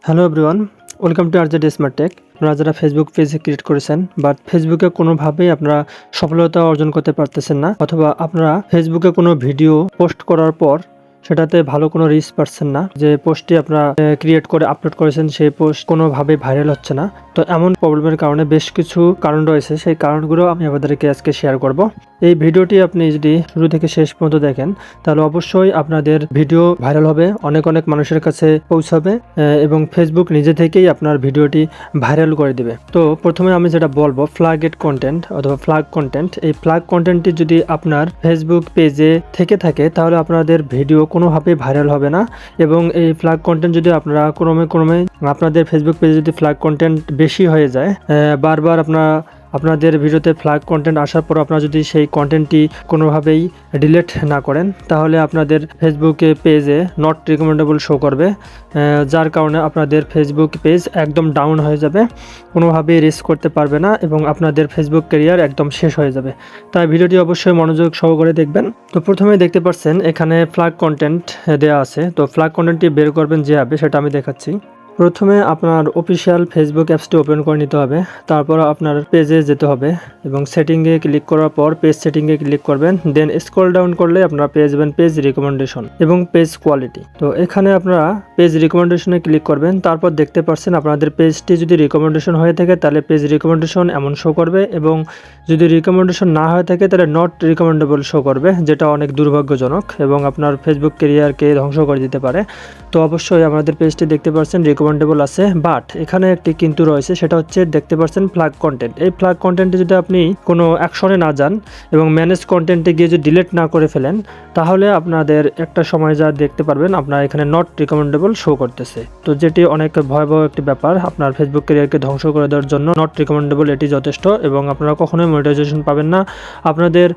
Hello everyone, welcome to RZ Smart Tech. আপনারা যারা Facebook page create করেছেন but ফেসবুকে কোনোভাবেই আপনারা সফলতা অর্জন করতে পারতেছেন না, অথবা আপনারা ফেসবুকে কোনো ভিডিও পোস্ট করার পর সেটাতে ভালো কোনো রিচ পাচ্ছেন না, যে পোস্টটি আপনারা ক্রিয়েট করে আপলোড করেছেন সেই পোস্ট কোনোভাবেই ভাইরাল হচ্ছে না। তো এমন প্রবলেমের কারণে বেশ কিছু কারণ রয়েছে, সেই কারণগুলো আমি আপনাদেরকে আজকে শেয়ার করব। এই ভিডিওটি আপনি যদি শুরু থেকে শেষ পর্যন্ত দেখেন তাহলে অবশ্যই আপনাদের ভিডিও ভাইরাল হবে, অনেক অনেক মানুষের কাছে পৌঁছাবে এবং ফেসবুক নিজে থেকেই আপনার ভিডিওটি ভাইরাল করে দিবে। তো প্রথমে আমি যেটা বলবো, ফ্ল্যাগেড কন্টেন্ট অথবা ফ্ল্যাগ কন্টেন্ট, এই ফ্ল্যাগ কন্টেন্টটি যদি আপনার ফেসবুক পেজে থেকে থাকে তাহলে আপনাদের ভিডিও কোনোভাবেই ভাইরাল হবে না। এবং এই ফ্ল্যাগ কন্টেন্ট যদি আপনারা ক্রমে আপনাদের ফেসবুক পেজে যদি ফ্ল্যাগ কন্টেন্ট বেশি হয়ে যায়, বারবার আপনাদের ভিডিওতে ফ্ল্যাগ কন্টেন্ট আসার পর আপনারা যদি সেই কন্টেন্টটি কোনোভাবেই ডিলিট না করেন তাহলে আপনাদের ফেসবুকে পেজে নট রিকমেন্ডেবল শো করবে, যার কারণে আপনাদের ফেসবুক পেজ একদম ডাউন হয়ে যাবে, কোনোভাবেই রিচ করতে পারবে না এবং আপনাদের ফেসবুক ক্যারিয়ার একদম শেষ হয়ে যাবে। তাই ভিডিওটি অবশ্যই মনোযোগ সহকারে দেখবেন। তো প্রথমে দেখতে পাচ্ছেন এখানে ফ্ল্যাগ কন্টেন্ট দেওয়া আছে। তো ফ্ল্যাগ কন্টেন্টটি বের করবেন যেভাবে সেটা আমি দেখাচ্ছি। প্রথমে আপনার অফিসিয়াল ফেসবুক অ্যাপসটি ওপেন করে নিতে হবে, তারপর আপনার পেজে যেতে হবে এবং সেটিংয়ে ক্লিক করার পর পেজ সেটিংয়ে ক্লিক করবেন, দেন স্ক্রল ডাউন করলে আপনারা পেয়ে যাবেন পেজ রিকমেন্ডেশন এবং পেজ কোয়ালিটি। তো এখানে আপনারা পেজ রিকমেন্ডেশনে ক্লিক করবেন, তারপর দেখতে পাচ্ছেন আপনাদের পেজটি যদি রিকমেন্ডেশন হয়ে থাকে তাহলে পেজ রিকমেন্ডেশন এমন শো করবে, এবং যদি রিকমেন্ডেশন না হয়ে থাকে তাহলে নট রিকমেন্ডেবল শো করবে, যেটা অনেক দুর্ভাগ্যজনক এবং আপনার ফেসবুক ক্যারিয়ারকে ধ্বংস করে দিতে পারে। তো অবশ্যই আমাদের পেজটি দেখতে পাচ্ছেন রিকমেন্ডেবল আছে, বাট এখানে একটি কিন্তু রয়েছে, সেটা হচ্ছে দেখতে পাচ্ছেন ফ্ল্যাগ কন্টেন্ট। এই ফ্ল্যাগ কন্টেন্টে যদি আপনি কোনো অ্যাকশনে না যান এবং ম্যানেজ কন্টেন্টে গিয়ে যদি ডিলিট না করে ফেলেন তাহলে আপনাদের একটা সময় যা দেখতে পারবেন আপনার এখানে নট রিকমেন্ডেবল শো করতেছে। তো যেটি অনেক ভয়াবহ একটি ব্যাপার, আপনার ফেসবুক ক্যারিয়ারকে ধ্বংস করে দেওয়ার জন্য নট রিকমেন্ডেবল এটি যথেষ্ট, এবং আপনারা কখনোই মনিটাইজেশন পাবেন না, আপনাদের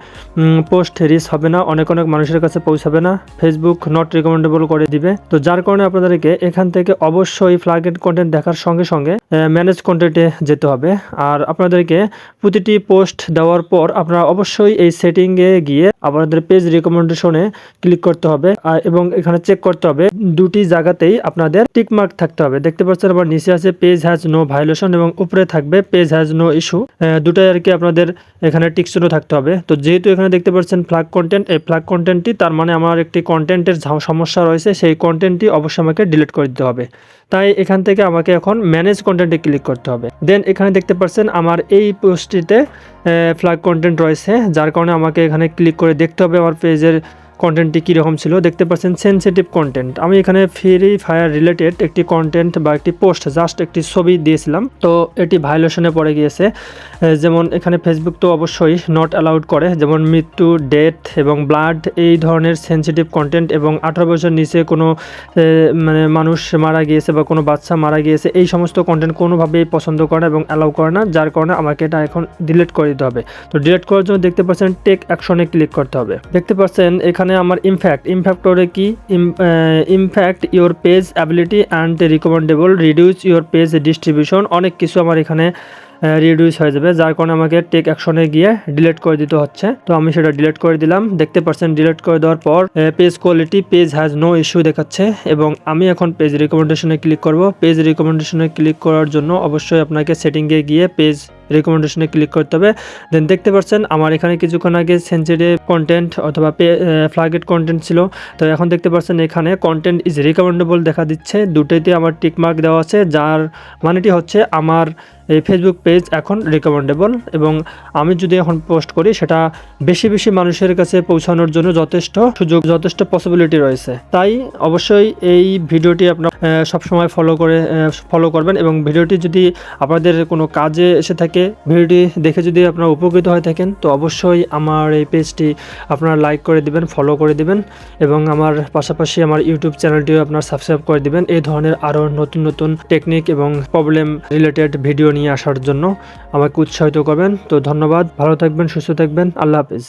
পোস্ট রিচ হবে না, অনেক মানুষের কাছে পৌঁছাবে না, ফেসবুক নট রিকমেন্ডেবল করে দিবে। তো যার কারণে আপনাদেরকে এখান থেকে অবশ্যই ফ্ল্যাগেড কন্টেন্ট দেখার সঙ্গে সঙ্গে ম্যানেজ কন্টেন্টে যেতে হবে। আর আপনাদেরকে প্রতিটি পোস্ট দেওয়ার পর আপনারা অবশ্যই এই সেটিংয়ে গিয়ে আপনাদের পেজ রিকমেন্ডেশনে ক্লিক করতে হবে এবং এখানে চেক করতে হবে দুটি জায়গাতেই আপনাদের টিক মার্ক থাকতে হবে। দেখতে পাচ্ছেন আবার নিচে আছে পেজ হ্যাজ নো ভায়োলেশন এবং উপরে থাকবে পেজ হ্যাজ নো ইস্যু, দুটাই আর কি আপনাদের এখানে টিক চিহ্ন থাকতে হবে। তো যেহেতু এখানে দেখতে পাচ্ছেন ফ্ল্যাগ কন্টেন্ট, এই ফ্ল্যাগ কন্টেন্টটি তার মানে আমার একটি কন্টেন্টের সমস্যা রয়েছে, সেই কন্টেন্টটি অবশ্যই আমাকে ডিলিট করে দিতে হবে। তাই এখান থেকে আমাকে এখন ম্যানেজ কন্টেন্টে ক্লিক করতে হবে। দেন এখানে দেখতে পাচ্ছেন আমার এই পোস্টটিতে ফ্ল্যাগ কন্টেন্ট রয়েছে, যার কারণে আমাকে এখানে ক্লিক করে দেখতে হবে আমার পেজের কন্টেন্টটি কীরকম ছিল। দেখতে পাচ্ছেন সেনসিটিভ কন্টেন্ট, আমি এখানে ফ্রি ফায়ার রিলেটেড একটি কন্টেন্ট বা একটি পোস্ট জাস্ট একটি ছবি দিয়েছিলাম, তো এটি ভায়োলেশনে পড়ে গিয়েছে। যেমন এখানে ফেসবুক তো অবশ্যই নট অ্যালাউড করে, যেমন মৃত্যু, ডেথ এবং ব্লাড, এই ধরনের সেনসিটিভ কন্টেন্ট, এবং 18 বছর নিচে কোনো মানুষ মারা গিয়েছে বা কোনো বাচ্চা মারা গিয়েছে, এই সমস্ত কন্টেন্ট কোনোভাবেই পছন্দ করে না এবং অ্যালাউ করে না, যার কারণে আমাকে এটা এখন ডিলিট করে দিতে হবে। তো ডিলিট করার জন্য দেখতে পাচ্ছেন টেক অ্যাকশনে ক্লিক করতে হবে। দেখতে পাচ্ছেন এখানে আমার ইমফ্যাক্ট করে কি impact your page ability and recommendable, reduce your page distribution, অনেক কিছু আমার এখানে রিডিউস হয়ে যাবে, যার কারণে আমাকে টেক অ্যাকশনে গিয়ে ডিলিট করে দিতে হচ্ছে। তো আমি সেটা ডিলিট করে দিলাম। দেখতে পাচ্ছেন ডিলিট করে দেওয়ার পর page quality page has no issue দেখাচ্ছে, এবং আমি এখন পেজ রিকমেন্ডেশনে ক্লিক করব। পেজ রিকমেন্ডেশনে ক্লিক করার জন্য অবশ্যই আপনাকে সেটিংয়ে গিয়ে পেজ রিকমেন্ডেশনে ক্লিক করতে হবে। দেন দেখতে পাচ্ছেন আমার এখানে কিছুক্ষণ আগে সেনসিটিভ কন্টেন্ট অথবা ফ্ল্যাগেড কন্টেন্ট ছিল, তো এখন দেখতে পাচ্ছেন এখানে কন্টেন্ট ইজ রিকমেন্ডেবল দেখা দিচ্ছে, দুটোইতে আমার টিক মার্ক দেওয়া আছে, যার মানেটি হচ্ছে আমার এই ফেসবুক পেজ এখন রিকমেন্ডেবল, এবং আমি যদি এখন পোস্ট করি সেটা বেশি মানুষের কাছে পৌঁছানোর জন্য যথেষ্ট সুযোগ, যথেষ্ট পসিবিলিটি রয়েছে। তাই অবশ্যই এই ভিডিওটি আপনারা সবসময় ফলো করবেন, এবং ভিডিওটি যদি আপনাদের কোনো কাজে এসে থাকে, ভিডিওটি দেখে যদি আপনারা উপকৃত হয়ে থাকেন, তো অবশ্যই আমার এই পেজটি আপনারা লাইক করে দিবেন, ফলো করে দিবেন, এবং আমার পাশাপাশি আমার ইউটিউব চ্যানেলটিও আপনারা সাবস্ক্রাইব করে দিবেন। এই ধরনের আরও নতুন টেকনিক এবং প্রবলেম রিলেটেড ভিডিও নিয়ে আসার জন্য আমাকে উৎসাহিত করবেন। তো ধন্যবাদ, ভালো থাকবেন, সুস্থ থাকবেন, আল্লাহ হাফেজ।